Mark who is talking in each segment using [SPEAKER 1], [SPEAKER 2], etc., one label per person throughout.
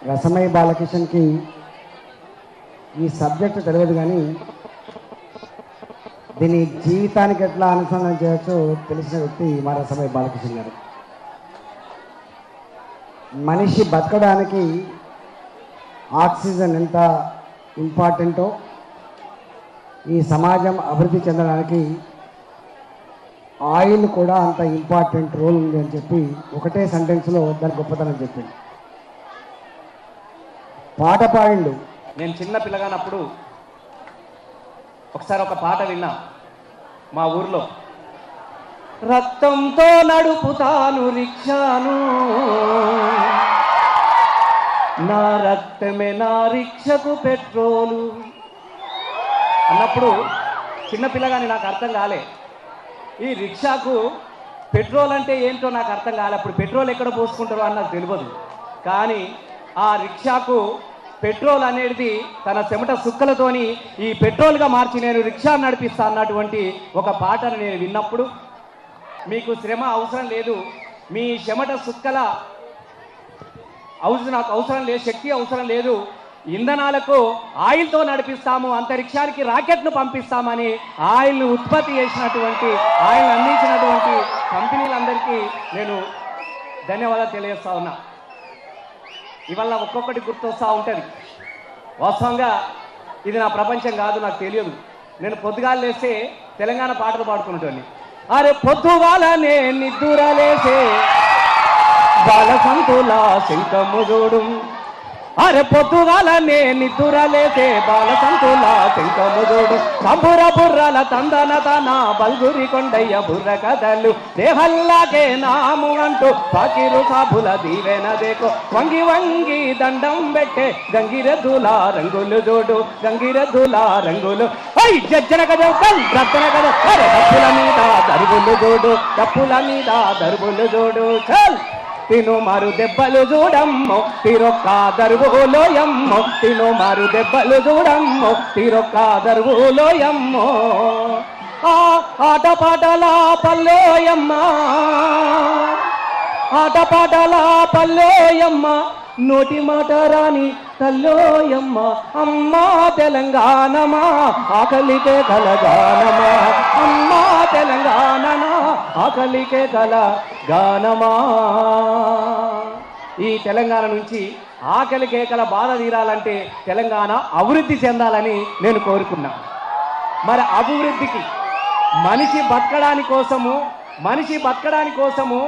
[SPEAKER 1] రసమయ్య బాలకిషన్కి ఈ సబ్జెక్టు తెలియదు, కానీ దీని జీవితానికి ఎట్లా అనుసంధానం చేయొచ్చో తెలిసిన వ్యక్తి మా రసమయ్య బాలకిషన్ గారు. మనిషి బతకడానికి ఆక్సిజన్ ఎంత ఇంపార్టెంటో ఈ సమాజం అభివృద్ధి చెందడానికి ఆయిల్ కూడా అంత ఇంపార్టెంట్ రోల్ ఉంది అని చెప్పి ఒకటే సెంటెన్స్లో దాని గొప్పతనం చెప్పింది. పాట పాడిండు.
[SPEAKER 2] నేను చిన్న పిల్లగానప్పుడు ఒకసారి ఒక పాట విన్నా మా ఊర్లో. రక్తంతో నడుపుతాను రిక్షాను, నా రక్తమే నా రిక్షకు పెట్రోలు అన్నప్పుడు చిన్న పిల్లగాని నాకు అర్థం కాలే. ఈ రిక్షాకు పెట్రోల్ అంటే ఏంటో నాకు అర్థం కాలే. అప్పుడు పెట్రోల్ ఎక్కడ పోసుకుంటారో అని నాకు తెలియదు. కానీ ఆ రిక్షాకు పెట్రోల్ అనేది తన చెమట సుక్కలతోని ఈ పెట్రోల్గా మార్చి నేను రిక్షా నడిపిస్తా అన్నటువంటి ఒక పాటను నేను విన్నప్పుడు, మీకు శ్రమ అవసరం లేదు, మీ చెమట సుక్కల నాకు అవసరం లేదు, శక్తి అవసరం లేదు, ఇంధనాలకు ఆయిల్తో నడిపిస్తాము, అంతరిక్షానికి రాకెట్ను పంపిస్తామని ఆయిల్ను ఉత్పత్తి చేసినటువంటి, ఆయిల్ అందించినటువంటి కంపెనీలందరికీ నేను ధన్యవాదాలు తెలియజేస్తా ఉన్నా. ఇవల్ల ఒక్కొక్కటి గుర్తొస్తూ ఉంటుంది. వాస్తవంగా ఇది నా ప్రపంచం కాదు, నాకు తెలియదు. నేను పొద్దుగాలు లేస్తే తెలంగాణ పాటలు పాడుకుంటాను. అరే పొద్దుగాలనే నిద్దురలేసే బాల సంతుల శంఖము చూడు, అరే పొద్దుగాలనే నిద్దురలేసే బాల సంతుల శంఖము చూడు, సంబుర బుర్రల తందన తన బల్గురి కొండయ్య బుర్ర కథలు దేహల్లాగే నాము అంటూ పాకిరు సాబుల దీవెన దేకో, వంగి వంగి దండం పెట్టే గంగిరెద్దుల రంగులు చూడు, గంగిరెద్దుల రంగులు జజ్జన కదే రద్దన కదా, అరే డప్పుల మీద దరువులు చూడు, డప్పుల మీద దరువులు చూడు, చల్ తిను మారు దెబ్బలు చూడమ్మో తిరొక్క దరువులోయమ్మో, తిను మారు దెబ్బలు చూడమ్మో తిరొక్క దరువులోయమ్మో, ఆటపాటల పల్లోయమ్మ, ఆటపాటల పల్లోయమ్మ, నోటి మాట రాని తల్లోయమ్మ, అమ్మా తెలంగాణమా ఆకలికే కలగానమా, అమ్మా తెలంగాణనా ఆకలికే కలగానమా. ఈ తెలంగాణ నుంచి ఆకలి కేకల బాధ తీరాలంటే తెలంగాణ అభివృద్ధి చెందాలని నేను కోరుకున్నా. మరి అభివృద్ధికి మనిషి బతకడాని కోసము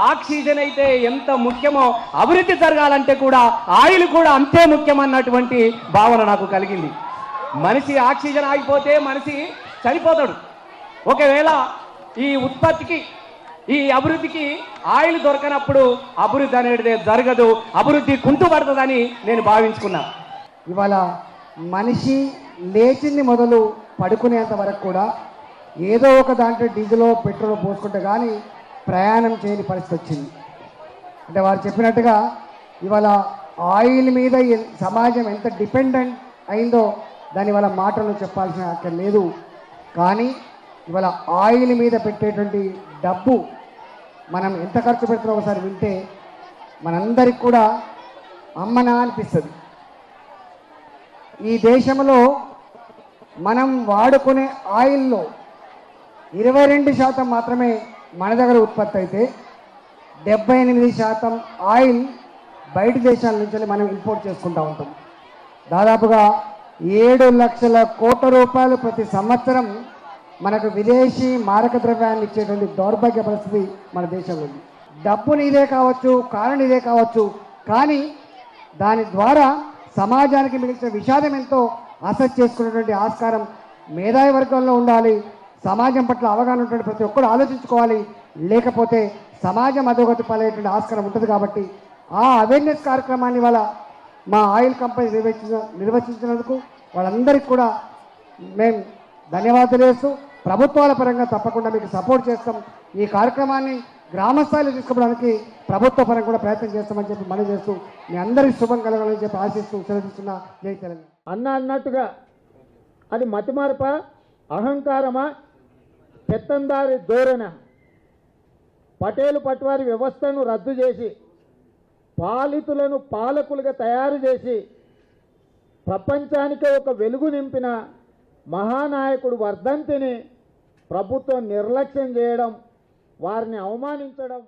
[SPEAKER 2] ఆక్సిజన్ అయితే ఎంత ముఖ్యమో అభివృద్ధి జరగాలంటే కూడా ఆయిల్ కూడా అంతే ముఖ్యమన్నటువంటి భావన నాకు కలిగింది. మనిషి ఆక్సిజన్ ఆగిపోతే మనిషి చనిపోతాడు. ఒకవేళ ఈ ఉత్పత్తికి ఈ అభివృద్ధికి ఆయిల్ దొరకనప్పుడు అభివృద్ధి అనేది జరగదు, అభివృద్ధి కుంటుపడుతుందని నేను భావించుకున్నా.
[SPEAKER 1] ఇవాళ మనిషి లేచింది మొదలు పడుకునేంత వరకు కూడా ఏదో ఒక దాంట్లో డీజిలో పెట్రోల్ పోసుకుంటే కానీ ప్రయాణం చేయని పరిస్థితి వచ్చింది. అంటే వారు చెప్పినట్టుగా ఇవాళ ఆయిల్ మీద సమాజం ఎంత డిపెండెంట్ అయిందో దాని వల్ల మాటలు చెప్పాల్సిన అక్కడ లేదు. కానీ ఇవాళ ఆయిల్ మీద పెట్టేటువంటి డబ్బు మనం ఎంత ఖర్చు పెడుతున్నాం ఒకసారి వింటే మనందరికి కూడా అమ్మనా అనిపిస్తుంది. ఈ దేశంలో మనం వాడుకునే ఆయిల్లో 22% మాత్రమే మన దగ్గర ఉత్పత్తి అయితే 78% ఆయిల్ బయట దేశాల నుంచి మనం ఇంపోర్ట్ చేసుకుంటూ ఉంటాం. దాదాపుగా 7 లక్షల కోట్ల రూపాయలు ప్రతి సంవత్సరం మనకు విదేశీ మారక ద్రవ్యాన్ని ఇచ్చేటువంటి దౌర్భాగ్య పరిస్థితి మన దేశంలో ఉంది. డబ్బు నీదే కావచ్చు, కారణం నీదే కావచ్చు, కానీ దాని ద్వారా సమాజానికి మిగిలిన విషాదం ఎంతో ఆసక్తి చేసుకునేటువంటి ఆస్కారం మేధావి వర్గంలో ఉండాలి. సమాజం పట్ల అవగాహన ఉన్నటువంటి ప్రతి ఒక్కరు ఆలోచించుకోవాలి. లేకపోతే సమాజం అధోగతి పాలయ్యేటువంటి ఆస్కారం ఉంటుంది. కాబట్టి ఆ అవేర్నెస్ కార్యక్రమాన్ని వాళ్ళ మా ఆయిల్ కంపెనీ నిర్వహించినందుకు వాళ్ళందరికీ కూడా మేము ధన్యవాదాలు చేస్తూ ప్రభుత్వాల పరంగా తప్పకుండా మీకు సపోర్ట్ చేస్తాం. ఈ కార్యక్రమాన్ని గ్రామస్థాయిలో తీసుకోవడానికి ప్రభుత్వ పరంగా కూడా ప్రయత్నం చేస్తామని చెప్పి మనం చేస్తూ మీ అందరికీ శుభం కలగాలని చెప్పి ఆశిస్తూ సెలవుస్తున్నా. జై తెలంగాణ.
[SPEAKER 3] అన్నట్టుగా అది మతిమార్ప, అహంకారమా, పెత్తందారి ధోరణ? పటేలు పట్వారి వ్యవస్థను రద్దు చేసి పాలితులను పాలకులుగా తయారు చేసి ప్రపంచానికే ఒక వెలుగు నింపిన మహానాయకుడు వర్ధంతిని ప్రభుత్వం నిర్లక్ష్యం చేయడం, వారిని అవమానించడం